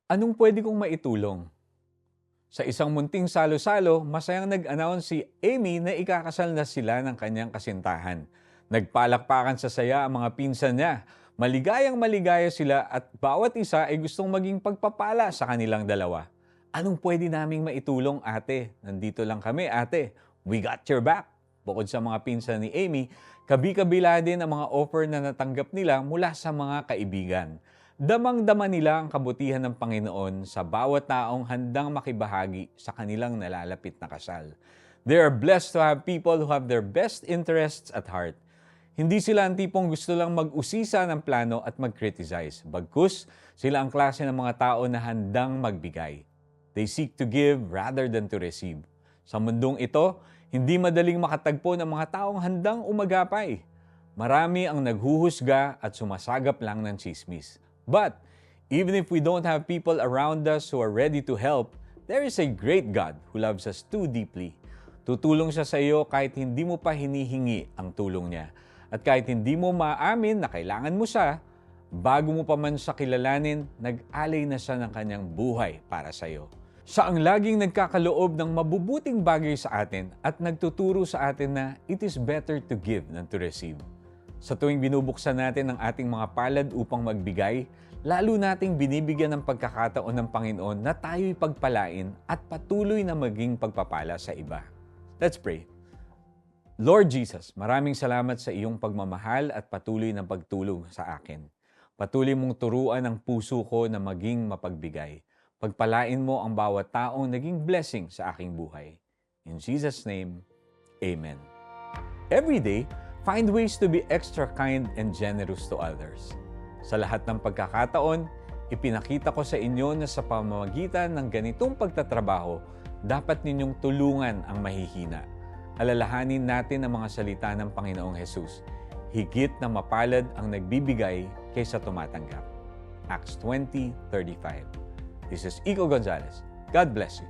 Anong pwede kong maitulong? Sa isang munting salo-salo, masayang nag-announce si Amy na ikakasal na sila ng kanyang kasintahan. Nagpalakpakan sa saya ang mga pinsan niya. Maligayang maligaya sila at bawat isa ay gustong maging pagpapala sa kanilang dalawa. Anong pwede naming maitulong, ate? Nandito lang kami, ate. We got your back. Bukod sa mga pinsan ni Amy, kabi-kabila din ang mga offer na natanggap nila mula sa mga kaibigan. Damang-dama nila ang kabutihan ng Panginoon sa bawat taong handang makibahagi sa kanilang nalalapit na kasal. They are blessed to have people who have their best interests at heart. Hindi sila ang tipong gusto lang mag-usisa ng plano at mag-criticize. Bagkus, sila ang klase ng mga tao na handang magbigay. They seek to give rather than to receive. Sa mundong ito, hindi madaling makatagpo ng mga taong handang umagapay. Marami ang naghuhusga at sumasagap lang ng tsismis. But, even if we don't have people around us who are ready to help, there is a great God who loves us too deeply. Tutulong siya sa iyo kahit hindi mo pa hinihingi ang tulong niya. At kahit hindi mo maamin na kailangan mo siya, bago mo pa man siya kilalanin, nag-alay na siya ng kanyang buhay para sa iyo. Siya ang laging nagkakaloob ng mabubuting bagay sa atin at nagtuturo sa atin na it is better to give than to receive. Sa tuwing binubuksan natin ang ating mga palad upang magbigay, lalo nating binibigyan ng pagkakataon ng Panginoon na tayo'y pagpalain at patuloy na maging pagpapala sa iba. Let's pray. Lord Jesus, maraming salamat sa iyong pagmamahal at patuloy na pagtulong sa akin. Patuloy mong turuan ang puso ko na maging mapagbigay. Pagpalain mo ang bawat taong naging blessing sa aking buhay. In Jesus' name, Amen. Every day, find ways to be extra kind and generous to others. Sa lahat ng pagkakataon, ipinakita ko sa inyo na sa pamamagitan ng ganitong pagtatrabaho, dapat ninyong tulungan ang mahihina. Alalahanin natin ang mga salita ng Panginoong Hesus. Higit na mapalad ang nagbibigay kaysa tumatanggap. Acts 20:35. This is Iko Gonzalez. God bless you.